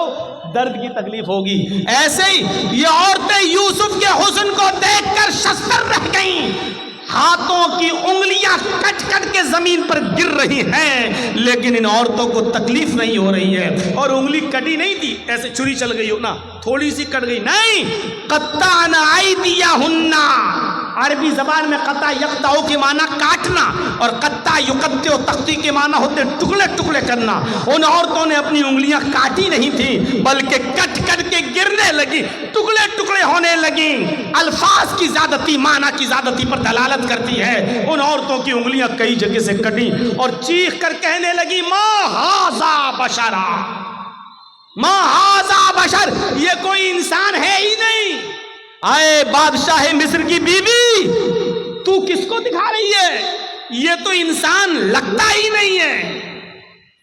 درد کی تکلیف ہوگی. ایسے ہی یہ عورتیں یوسف کے حسن کو دیکھ کر شستر رہ گئیں. ہاتھوں کی انگلیاں کٹ کٹ کے زمین پر گر رہی ہیں لیکن ان عورتوں کو تکلیف نہیں ہو رہی ہے. اور انگلی کٹی نہیں تھی, ایسے چھری چل گئی ہو نا, تھوڑی سی کٹ گئی نہیں. قطعنا ایدیہن, عربی زبان میں قطع یقطع کے معنی کاٹنا اور قطع یقطع تختی کے معنی ہوتے ٹکڑے ٹکڑے کرنا. ان عورتوں نے اپنی انگلیاں کاٹی نہیں تھی بلکہ کٹ کٹ کے گرنے لگی, ٹکڑے ٹکڑے ہونے لگی. الفاظ کی زیادتی معنی کی زیادتی پر دلالت کرتی ہے. ان عورتوں کی انگلیاں کئی جگہ سے کٹی اور چیخ کر کہنے لگی ما ھذا بشرا, ما ھذا بشر, یہ کوئی انسان ہے ہی نہیں. آئے بادشاہ مصر کی بیوی, تو کس کو دکھا رہی ہے, یہ تو انسان لگتا ہی نہیں ہے.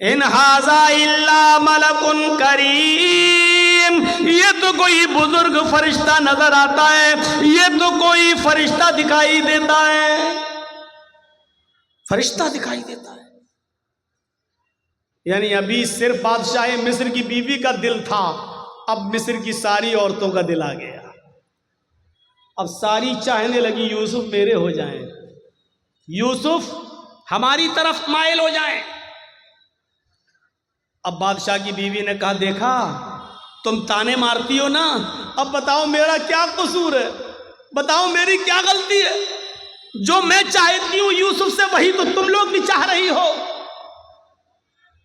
ان ھذا الا ملک کریم, یہ تو کوئی بزرگ فرشتہ نظر آتا ہے, یہ تو کوئی فرشتہ دکھائی دیتا ہے, فرشتہ دکھائی دیتا ہے. یعنی ابھی صرف بادشاہ مصر کی بیوی کا دل تھا, اب مصر کی ساری عورتوں کا دل آ گیا. اب ساری چاہنے لگی یوسف میرے ہو جائیں, یوسف ہماری طرف مائل ہو جائیں. اب بادشاہ کی بیوی نے کہا دیکھا تم تانے مارتی ہو نا, اب بتاؤ میرا کیا قصور ہے, بتاؤ میری کیا غلطی ہے, جو میں چاہتی ہوں یوسف سے وہی تو تم لوگ بھی چاہ رہی ہو,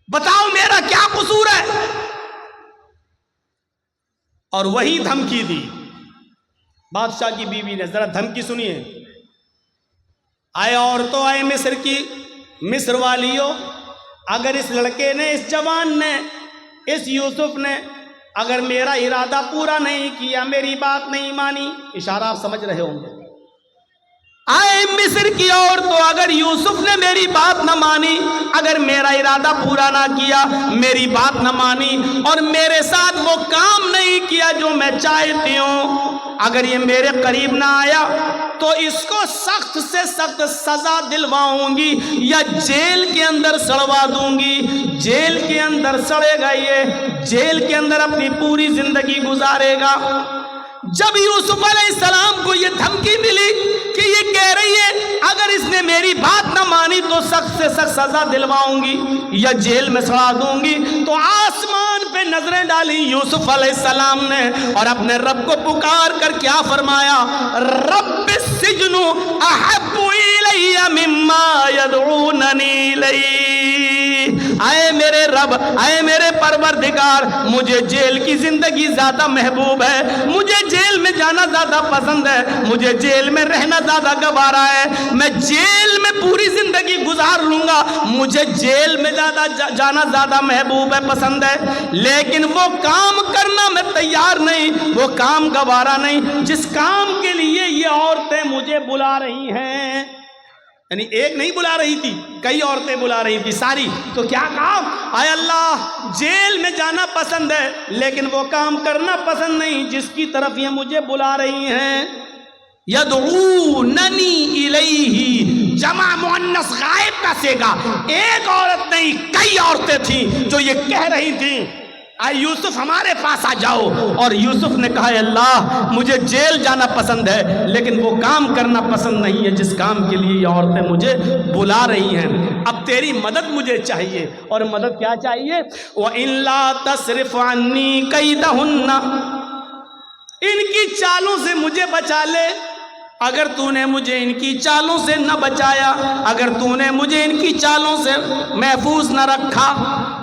بتاؤ میرا کیا قصور ہے. اور وہی دھمکی دی بادشاہ کی بیوی نے. ذرا دھمکی سنیے. آئے عورتوں, آئے مصر کی, مصر والیوں, اگر اس لڑکے نے, اس جوان نے, اس یوسف نے اگر میرا ارادہ پورا نہیں کیا، میری بات نہیں مانی، اشارہ آپ سمجھ رہے ہوں گے، آئے مصر کی عورتوں، اگر یوسف نے میری بات نہ مانی، اگر میرا ارادہ پورا نہ کیا، میری بات نہ مانی اور میرے ساتھ وہ کام نہیں کیا جو میں چاہتی ہوں، اگر یہ میرے قریب نہ آیا تو اس کو سخت سے سخت سزا دلواؤں گی یا جیل کے اندر سڑوا دوں گی، جیل کے اندر سڑے گا، یہ جیل کے اندر اپنی پوری زندگی گزارے گا۔ جب یوسف علیہ السلام کو یہ دھمکی ملی کہ یہ کہہ رہی ہے اگر اس نے میری بات نہ مانی تو سخت سے سخت سزا دلواؤں گی یا جیل میں سڑا دوں گی، تو آسمان پہ نظریں ڈالی یوسف علیہ السلام نے اور اپنے رب کو پکار کر کیا فرمایا، رب السجن احب الی مما یدعوننی الیہ، اے میرے رب، اے میرے پروردگار، مجھے جیل کی زندگی زیادہ محبوب ہے، مجھے جیل میں جانا زیادہ پسند ہے، مجھے جیل میں رہنا زیادہ گوارا ہے، میں جیل میں پوری زندگی گزار لوں گا، مجھے جیل میں جانا زیادہ محبوب ہے، پسند ہے، لیکن وہ کام کرنا میں تیار نہیں، وہ کام گوارا نہیں جس کام کے لیے یہ عورتیں مجھے بلا رہی ہیں۔ یعنی ایک نہیں بلا رہی تھی، کئی عورتیں بلا رہی تھی ساری، تو کیا کہا، اے اللہ جیل میں جانا پسند ہے لیکن وہ کام کرنا پسند نہیں جس کی طرف یہ مجھے بلا رہی ہیں۔ یدعوننی الیہ، جمع مؤنث غائب کا صیغہ، ایک عورت نہیں کئی عورتیں تھیں جو یہ کہہ رہی تھیں اے یوسف ہمارے پاس آ جاؤ، اور یوسف نے کہا اے اللہ مجھے جیل جانا پسند ہے لیکن وہ کام کرنا پسند نہیں ہے جس کام کے لیے یہ عورتیں مجھے بلا رہی ہیں، اب تیری مدد مجھے چاہیے، اور مدد کیا چاہیے، وَإِن لَا تَصْرِفْ عَنِّي كَيْدَهُنَّ، ان کی چالوں سے مجھے بچا لے، اگر تو نے مجھے ان کی چالوں سے نہ بچایا، اگر تو نے مجھے ان کی چالوں سے محفوظ نہ رکھا،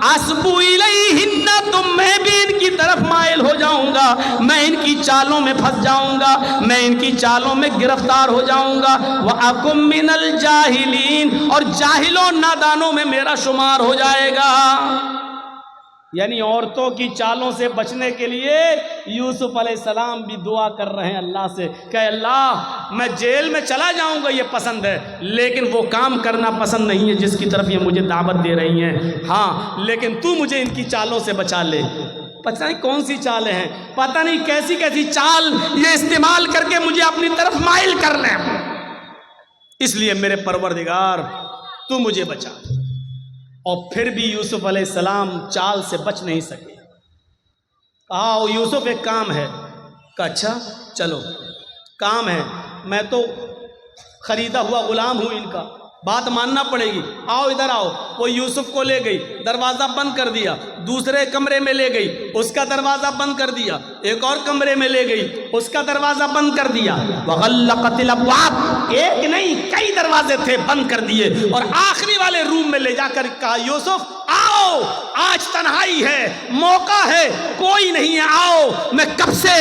اَسْبُ إِلَيْهِنَّ، تو میں بھی ان کی طرف مائل ہو جاؤں گا، میں ان کی چالوں میں پھنس جاؤں گا، میں ان کی چالوں میں گرفتار ہو جاؤں گا، وَأَكُن مِّنَ الْجَاهِلِينَ، اور جاہلوں نادانوں میں میرا شمار ہو جائے گا۔ یعنی عورتوں کی چالوں سے بچنے کے لیے یوسف علیہ السلام بھی دعا کر رہے ہیں اللہ سے کہ اللہ میں جیل میں چلا جاؤں گا یہ پسند ہے، لیکن وہ کام کرنا پسند نہیں ہے جس کی طرف یہ مجھے دعوت دے رہی ہیں، ہاں لیکن تو مجھے ان کی چالوں سے بچا لے۔ پتہ نہیں کون سی چالیں ہیں، پتہ نہیں کیسی کیسی چال یہ استعمال کر کے مجھے اپنی طرف مائل کر لیں، اس لیے میرے پروردگار تو مجھے بچا۔ اور پھر بھی یوسف علیہ السلام چال سے بچ نہیں سکے۔ آؤ یوسف ایک کام ہے، کہ اچھا چلو کام ہے، میں تو خریدا ہوا غلام ہوں ان کا، بات ماننا پڑے گی، آؤ ادھر آؤ۔ وہ یوسف کو لے گئی، دروازہ بند کر دیا، دوسرے کمرے میں لے گئی، اس کا دروازہ بند کر دیا، ایک اور کمرے میں لے گئی، اس کا دروازہ بند کر دیا، وغلقت الابواب، ایک نہیں کئی دروازے تھے بند کر دیے، اور آخری والے روم میں لے جا کر کہا یوسف آؤ آج تنہائی ہے، موقع ہے، کوئی نہیں ہے، آؤ، میں کب سے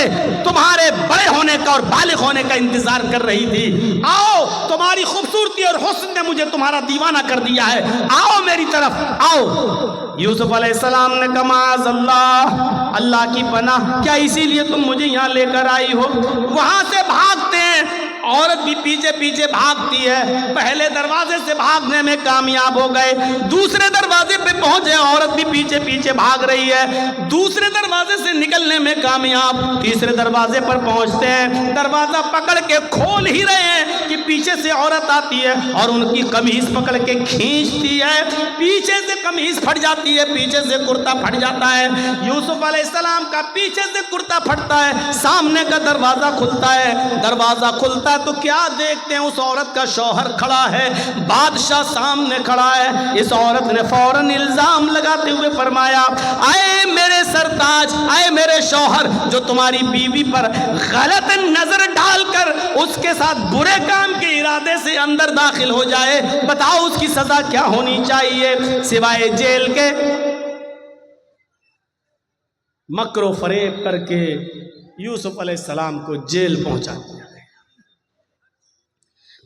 تمہارے بڑے ہونے کا اور بالغ ہونے کا انتظار کر رہی تھی، آؤ، تمہاری خوبصورتی اور حسن نے مجھے تمہارا دیوانہ کر دیا ہے، آؤ میری طرف آؤ۔ یوسف علیہ السلام نے کہا معاذ اللہ، اللہ کی پناہ، کیا اسی لیے تم مجھے یہاں لے کر آئی ہو؟ وہاں سے بھاگتے ہیں، عورت بھی پیچھے پیچھے بھاگتی ہے، پہلے دروازے سے بھاگنے میں کامیاب ہو گئے، دوسرے دروازے پہ پہنچے، عورت بھی پیچھے پیچھے بھاگ رہی ہے، دوسرے دروازے سے نکلنے میں کامیاب، تیسرے دروازے پر پہنچتے ہیں، دروازہ پکڑ کے کھول ہی رہے ہیں کہ پیچھے سے عورت آتی ہے اور ان کی قمیص پکڑ کے کھینچتی ہے، پیچھے سے قمیص پھٹ جاتی ہے، پیچھے سے کرتا پھٹ جاتا ہے، یوسف علیہ السلام کا پیچھے سے کرتا پھٹتا ہے، سامنے کا دروازہ کھلتا ہے، دروازہ کھلتا تو کیا دیکھتے ہیں، اس عورت کا شوہر کھڑا ہے، بادشاہ سامنے کھڑا ہے، اس عورت نے فوراً الزام لگاتے ہوئے فرمایا اے میرے سرتاج، اے میرے شوہر، جو تمہاری بیوی پر غلط نظر ڈال کر اس کے ساتھ برے کام کے ارادے سے اندر داخل ہو جائے، بتاؤ اس کی سزا کیا ہونی چاہیے سوائے جیل کے؟ مکر و فریب کر کے یوسف علیہ السلام کو جیل پہنچا دیا۔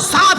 7